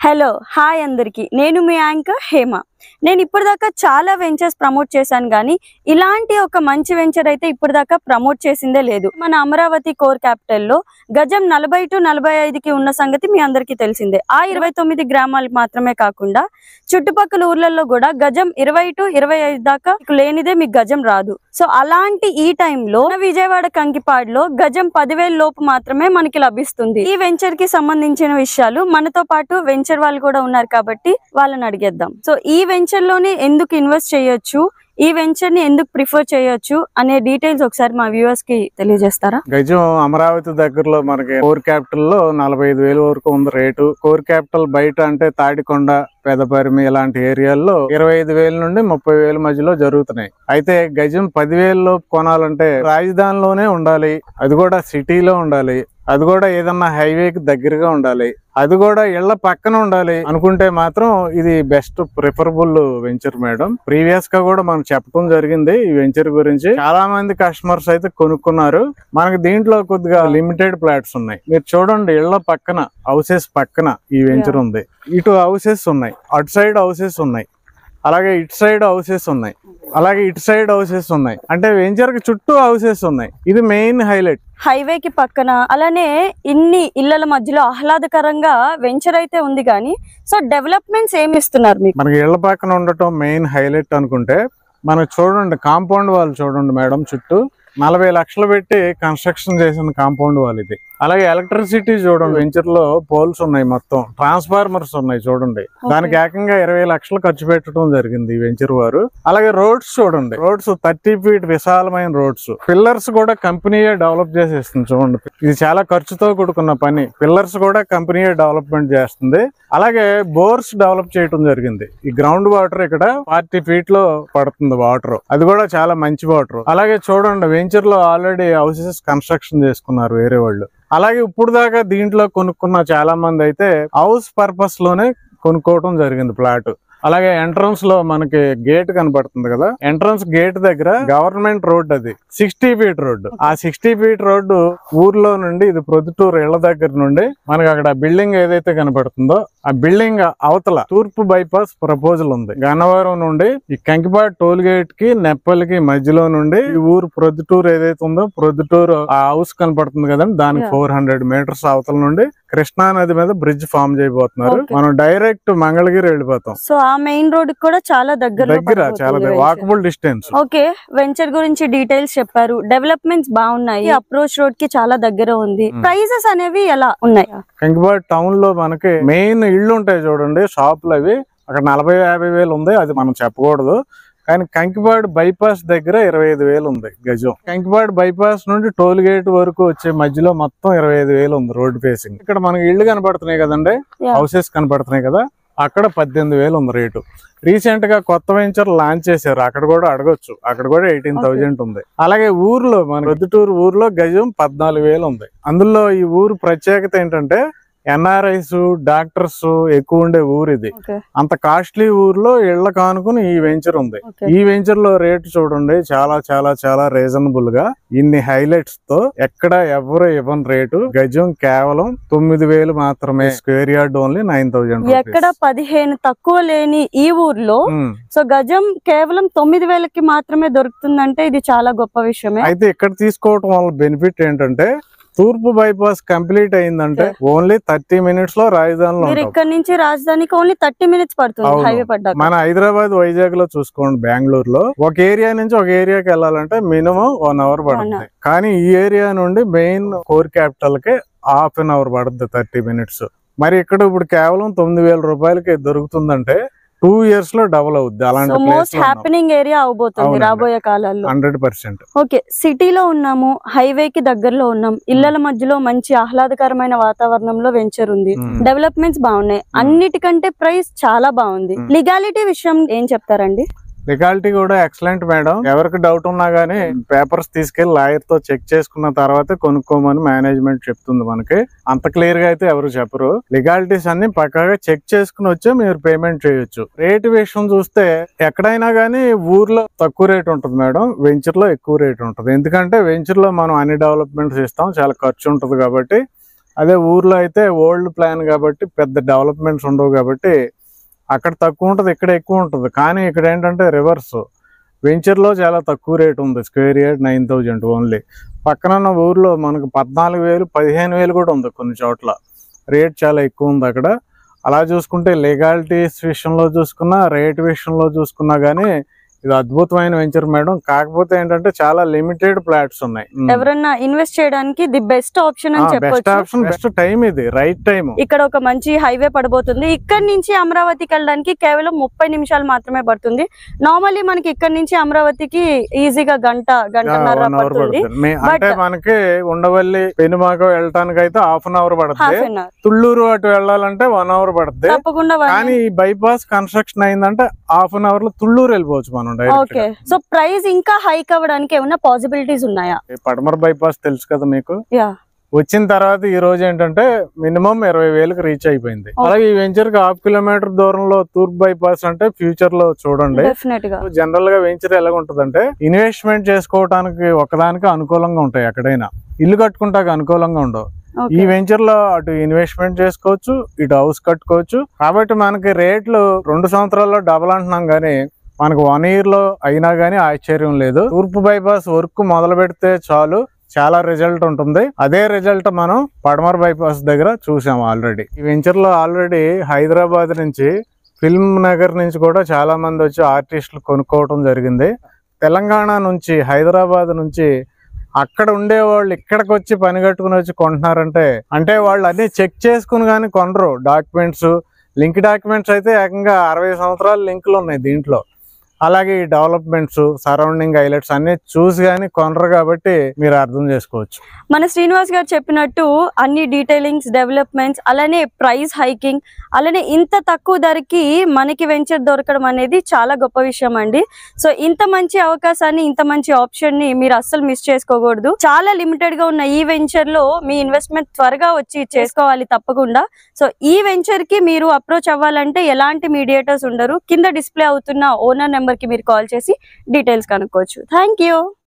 Hello hi అందరికి నేను మీ anchor Hema నేను ఇప్పటిదాకా చాలా వెంచర్స్ ప్రమోట్ చేశాను కానీ ఇలాంటి ఒక మంచి వెంచర్ అయితే ఇప్పటిదాకా ప్రమోట్ చేసిందే లేదు మన అమరావతి కోర్ క్యాపిటల్ లో గజం 40 to 45 కి ఉన్న సంగతి మీ అందరికీ తెలిసిందే ఆ 29 గ్రామాలకు మాత్రమే కాకుండా చుట్టుపక్కల ఊర్లలో కూడా గజం 20 to 25 దాకా లేనిదే మీకు గజం రాదు సో అలాంటి ఈ టైంలో విజయవాడ కంకిపాడులో గజం 10,000 లోపు మాత్రమే మనకి లభిస్తుంది ఈ వెంచర్ కి సంబంధించిన విషయాలు మనతో పాటు వెంచర్ వాళ్ళు కూడా ఉన్నారు కాబట్టి వాళ్ళని అడిగేద్దాం సో ఈ వెంచర్ లోనే ఎందుకు ఇన్వెస్ట్ చేయొచ్చు ఈ వెంచర్ ని ఎందుకు ప్రిఫర్ చేయొచ్చు అనే డీటెయిల్స్ ఒకసారి మా వ్యూవర్స్ కి తెలియజేస్తారా? గజం అమరావతి దగ్గరలో మనకి కోర్ క్యాపిటల్ లో 45,000 వరకు ఉంది రేటు. కోర్ క్యాపిటల్ బయట అంటే తాడికొండ, పెదపరిమి ఇలాంటి ఏరియాల్లో 25,000 నుండి 30,000 మధ్యలో జరుగుతున్నాయి. అయితే గజం 10,000 లోపు కొనాలంటే రాజధానిలోనే ఉండాలి, అది కూడా సిటీలో ఉండాలి, అది కూడా ఏదన్నా హైవేకి దగ్గరగా ఉండాలి, అది కూడా ఇళ్ల పక్కన ఉండాలి అనుకుంటే మాత్రం ఇది best preferable venture madam. Previous గా కూడా మనం చెప్పడం జరిగింది ఈ వెంచర్ గురించి. చాలా మంది కస్టమర్స్ అయితే కొనుక్కున్నారు. మనకి దీంట్లో కొద్దిగా లిమిటెడ్ ప్లాట్స్ ఉన్నాయి. మీరు చూడండి, ఇళ్ల పక్కన హౌసెస్ పక్కన ఈ వెంచర్ ఉంది. ఇటు హౌసెస్ ఉన్నాయి, అటు సైడ్ హౌసెస్ ఉన్నాయి, అలాగే ఇటు సైడ్ హౌసెస్ ఉన్నాయి, అలాగే ఇటు సైడ్ హౌసెస్ ఉన్నాయి. అంటే వెంచర్ కి చుట్టూ హౌసెస్ ఉన్నాయి. ఇది మెయిన్ హైలైట్. హైవే కి పక్కన అలానే ఇన్ని ఇళ్ల మధ్యలో ఆహ్లాదకరంగా వెంచర్ అయితే ఉంది కానీ సో డెవలప్మెంట్స్ ఏమి ఇస్తున్నారు మీకు? మనకి ఇళ్ల పక్కన ఉండటం మెయిన్ హైలైట్ అనుకుంటే మనకు చూడండి, కాంపౌండ్ వాల్ చూడండి మేడం, చుట్టూ 40 లక్షలు పెట్టి కన్స్ట్రక్షన్ చేసిన కాంపౌండ్ వాల్ ఇది. అలాగే ఎలక్ట్రిసిటీ చూడండి, వెంచర్ లో పోల్స్ ఉన్నాయి, మొత్తం ట్రాన్స్ఫార్మర్స్ ఉన్నాయి చూడండి. దానికి ఏకంగా 20 లక్షలు ఖర్చు పెట్టడం జరిగింది ఈ వెంచర్ వారు. అలాగే రోడ్స్ చూడండి, రోడ్స్ 30 feet విశాలమైన రోడ్స్. పిల్లర్స్ కూడా కంపెనీయే డెవలప్ చేసేస్తుంది చూడండి. ఇది చాలా ఖర్చుతో కూడుకున్న పని. పిల్లర్స్ కూడా కంపెనీయే డెవలప్మెంట్ చేస్తుంది. అలాగే బోర్స్ డెవలప్ చేయడం జరిగింది. ఈ గ్రౌండ్ వాటర్ ఇక్కడ 40 feet లో పడుతుంది వాటర్, అది కూడా చాలా మంచి వాటర్. అలాగే చూడండి, వెంచర్ లో ఆల్రెడీ హౌసెస్ కన్స్ట్రక్షన్ చేసుకున్నారు వేరే వాళ్ళు. అలాగే ఇప్పుడు దాకా దీంట్లో కొనుక్కున్న చాలా మంది అయితే హౌస్ పర్పస్ లోనే కొనుక్కోవడం జరిగింది ప్లాట్. అలాగే ఎంట్రన్స్ లో మనకి గేట్ కనబడుతుంది కదా, ఎంట్రన్స్ గేట్ దగ్గర గవర్నమెంట్ రోడ్, అది 60 feet రోడ్డు. ఆ 60 feet రోడ్డు ఊర్లో నుండి ఇది ప్రొద్దుటూరు ఇళ్ల దగ్గర నుండి మనకి అక్కడ బిల్డింగ్ ఏదైతే కనబడుతుందో ఆ బిల్డింగ్ అవతల తూర్పు బైపాస్ ప్రపోజల్ ఉంది. గన్నవరం నుండి ఈ కంకిపాడు టోల్ గేట్ కి నెప్పల్కి మధ్యలో నుండి ఈ ఊరు ప్రొద్దుటూరు ఏదైతే ఉందో, ప్రొద్దుటూరు ఆ హౌస్ కనపడుతుంది కదండి, దానికి 400 meters అవతల నుండి కృష్ణా నది మీద బ్రిడ్జ్ ఫామ్ చేయబోతున్నారు. మనం డైరెక్ట్ మంగళగిరి వెళ్ళిపోతాం. సో ఆ మెయిన్ రోడ్ కూడా చాలా దగ్గర చాలా వాకబుల్ డిస్టెన్స్. ఓకే, వెంచర్ గురించి డీటెయిల్స్ చెప్పారు. డెవలప్మెంట్స్ బాగున్నాయి, అప్రోచ్ రోడ్ కి చాలా దగ్గర ఉంది. ప్రైజెస్ అనేవి ఎలా ఉన్నాయి? కంకిపాడు టౌన్ లో మనకి మెయిన్ ఇళ్ళు ఉంటాయి చూడండి, షాపులు, అవి అక్కడ 40-50 వేలు ఉంది, అది మనం చెప్పకూడదు. కానీ కంకిపాడు బైపాస్ దగ్గర 25,000 ఉంది గజం. కంకిపాడు బైపాస్ నుండి టోల్ గేట్ వరకు వచ్చే మధ్యలో మొత్తం 25,000 ఉంది రోడ్ ఫేసింగ్. ఇక్కడ మనకి ఇళ్లు కనపడుతున్నాయి కదండి, హౌసెస్ కనపడుతున్నాయి కదా, అక్కడ 18,000 ఉంది రేటు. రీసెంట్ గా కొత్త వెంచర్ లాంచ్ చేశారు, అక్కడ కూడా అడగొచ్చు, అక్కడ కూడా 18,000 ఉంది. అలాగే ఊర్లో మన ప్రొద్దుటూరు ఊర్లో గజం 14,000 ఉంది. అందులో ఈ ఊరు ప్రత్యేకత ఏంటంటే ఎన్ఆర్ఐస్, డాక్టర్స్ ఎక్కువ ఉండే ఊరు ఇది. అంత కాస్ట్లీ ఊర్లో ఇళ్ల కానుకుని ఈ వెంచర్ ఉంది. ఈ వెంచర్ లో రేట్ చూడండి, చాలా చాలా చాలా రీజనబుల్ గా ఇన్ని హైలైట్స్ తో ఎక్కడ ఎవరు ఇవ్వని రేటు. గజం కేవలం 9,000 మాత్రమే, స్క్వేర్ యార్డ్ ఓన్లీ 9,000. ఎక్కడ 15 తక్కువ లేని ఈ ఊర్లో సో గజం కేవలం 9,000కి మాత్రమే దొరుకుతుందంటే ఇది చాలా గొప్ప విషయమే. అయితే ఇక్కడ తీసుకోవడం వల్ల బెనిఫిట్ ఏంటంటే తూర్పు బైపాస్ కంప్లీట్ అయిందంటే ఓన్లీ 30 minutes లో రాజధానిలో. ఇక్కడ నుంచి రాజధానికి ఓన్లీ 30 minutes పడుతుంది హైవే పడ్డాక. మన హైదరాబాద్, వైజాగ్ లో చూసుకోండి, బెంగళూరులో ఒక ఏరియా నుంచి ఒక ఏరియాకి వెళ్ళాలంటే మినిమం 1 hour పడుతుంది. కానీ ఈ ఏరియా నుండి మెయిన్ కోర్ క్యాపిటల్ కి ½ an hour పడుతుంది, 30 minutes. మరి ఇక్కడ ఇప్పుడు కేవలం 9,000 రూపాయలకి దొరుకుతుందంటే 2 years లో డబుల్ అవుద్ది. అలాంటి మోస్ట్ హ్యాపెనింగ్ ఏరియా అవబోతుంది రాబోయే కాలాల్లో 100%. ఓకే, సిటీలో ఉన్నాము, హైవే కి దగ్గరలో ఉన్నాం, ఇళ్ల మధ్యలో మంచి ఆహ్లాదకరమైన వాతావరణంలో వెంచర్ ఉంది, డెవలప్మెంట్స్ బాగున్నాయి, అన్నిటికంటే ప్రైస్ చాలా బాగుంది. లీగాలిటీ విషయం ఏం చెప్తారండి? లీగాలిటీ కూడా ఎక్సలెంట్ మేడం. ఎవరికి డౌట్ ఉన్నా గానీ పేపర్స్ తీసుకెళ్లి లాయర్ తో చెక్ చేసుకున్న తర్వాత కొనుక్కోమని మేనేజ్మెంట్ చెప్తుంది మనకి. అంత క్లియర్ గా అయితే ఎవరు చెప్పరు. లీగాలిటీస్ అన్ని పక్కాగా చెక్ చేసుకుని వచ్చి మీరు పేమెంట్ చేయొచ్చు. రేటు విషయం చూస్తే ఎక్కడైనా గానీ ఊర్లో తక్కువ రేట్ ఉంటుంది మేడం, వెంచర్ లో ఎక్కువ రేట్ ఉంటుంది. ఎందుకంటే వెంచర్ లో మనం అన్ని డెవలప్మెంట్స్ ఇస్తాం, చాలా ఖర్చు ఉంటుంది కాబట్టి అదే ఊర్లో అయితే ఓల్డ్ ప్లాన్ కాబట్టి పెద్ద డెవలప్మెంట్స్ ఉండవు కాబట్టి అక్కడ తక్కువ ఉంటుంది, ఇక్కడ ఎక్కువ ఉంటుంది. కానీ ఇక్కడ ఏంటంటే రివర్స్, వెంచర్లో చాలా తక్కువ రేట్ ఉంది. Square yard 9,000 only. పక్కన ఊర్లో మనకు 14,000 15,000 కూడా ఉంది కొన్ని చోట్ల. రేట్ చాలా ఎక్కువ ఉంది అక్కడ. అలా చూసుకుంటే లీగాలిటీస్ విషయంలో చూసుకున్నా, రేట్ విషయంలో చూసుకున్నా కానీ ఇది అద్భుతమైన వెంచర్ మేడం. కాకపోతే ఏంటంటే చాలా లిమిటెడ్ ప్లాట్స్ ఉన్నాయి. ఎవరన్నా ఇన్వెస్ట్ చేయడానికి ది బెస్ట్ ఆప్షన్ అని బెస్ట్ చెప్పొచ్చు. ఆప్షన్, బెస్ట్ టైం, ఇది రైట్ టైం. ఇక్కడ ఒక మంచి హైవే పడబోతుంది. ఇక్కడ నుంచి అమరావతికి వెళ్ళడానికి కేవలం 30 నిమిషాలు మాత్రమే పడుతుంది. నార్మల్లీ మనకి ఇక్కడ నుంచి అమరావతికి ఈజీగా గంటన్నర పడుతుంది. అంటే మనకి ఉండవల్లి పెనుమాక వెళ్ళటానికి అయితే హాఫ్ అన్ అవర్ పడుతుంది. తుళ్ళూరు అటు వెళ్ళాలంటే 1 అవర్ పడుతుంది. తప్పకుండా. కానీ ఈ బైపాస్ కన్స్ట్రక్షన్ అయిందంటే హాఫ్ అన్ అవర్ లో తుళ్ళూరు వెళ్ళిపోవచ్చు మనం. ఓకే, సో ప్రైస్ ఇంకా హైక్ అవ్వడానికి ఏమైనా పాసిబిలిటీస్ ఉన్నాయా? పడమర బైపాస్ తెలుసు కదా మీకు. యా, వచ్చిన తర్వాత ఈ రోజు ఏంటంటే మినిమం 20,000కి రీచ్ అయిపోయింది. అలాగే ఈ వెంచర్ కి 1/2 కిలోమీటర్ దూరంలో తూర్పు బైపాస్ అంటే ఫ్యూచర్ లో చూడండి. జనరల్ గా వెంచర్ ఎలా ఉంటదంటే ఇన్వెస్ట్మెంట్ చేసుకోవడానికి ఒకదానికి అనుకూలంగా ఉంటాయి, ఎక్కడైనా ఇల్లు కట్టుకుంటాక అనుకూలంగా ఉండవు. ఈ వెంచర్ లో అటు ఇన్వెస్ట్మెంట్ చేసుకోవచ్చు, ఇటు హౌస్ కట్టుకోవచ్చు. కాబట్టి మనకి రేట్లు 2 సంవత్సరాల్లో డబల్ అంటున్నాం గానీ మనకు 1 ఇయర్ లో అయినా గానీ ఆశ్చర్యం లేదు. తూర్పు బైపాస్ వర్క్ మొదలు పెడితే చాలు, చాలా రిజల్ట్ ఉంటుంది. అదే రిజల్ట్ మనం పడమర బైపాస్ దగ్గర చూసాం ఆల్రెడీ. ఈ వెంచర్ లో ఆల్రెడీ హైదరాబాద్ నుంచి, ఫిల్మ్ నగర్ నుంచి కూడా చాలా మంది వచ్చి ఆర్టిస్టులు కొనుక్కోవడం జరిగింది. తెలంగాణ నుంచి, హైదరాబాద్ నుంచి అక్కడ ఉండేవాళ్ళు ఇక్కడికి వచ్చి పని కట్టుకుని వచ్చి కొంటున్నారంటే అంటే వాళ్ళు అన్ని చెక్ చేసుకుని కానీ కొనరు. డాక్యుమెంట్స్, లింక్ డాక్యుమెంట్స్ అయితే ఏకంగా 60 సంవత్సరాల లింకులు ఉన్నాయి దీంట్లో. అలాగే ఈ డెవలప్మెంట్స్, సరౌండింగ్ హైలైట్స్ అన్ని చూసి కానీ కొనరు కాబట్టి మీరు అర్థం చేసుకోవచ్చు. మన శ్రీనివాస్ గారు చెప్పినట్టు అన్ని డీటెయిలింగ్స్, డెవలప్మెంట్స్, అలానే ప్రైస్ హైకింగ్, అలానే ఇంత తక్కువ ధరకి మనకి వెంచర్ దొరకడం అనేది చాలా గొప్ప విషయం అండి. సో ఇంత మంచి అవకాశాన్ని, ఇంత మంచి ఆప్షన్ ని మీరు అస్సలు మిస్ చేసుకోకూడదు. చాలా లిమిటెడ్ గా ఉన్న ఈ వెంచర్ లో మీ ఇన్వెస్ట్మెంట్ త్వరగా వచ్చి చేసుకోవాలి తప్పకుండా. సో ఈ వెంచర్ కి మీరు అప్రోచ్ అవ్వాలంటే ఎలాంటి మీడియేటర్స్ ఉండరు. కింద డిస్ప్లే అవుతున్న ఓనర్ నెంబర్ కి మీరు కాల్ చేసి డీటెయిల్స్ కనుక్కోవచ్చు. Thank you.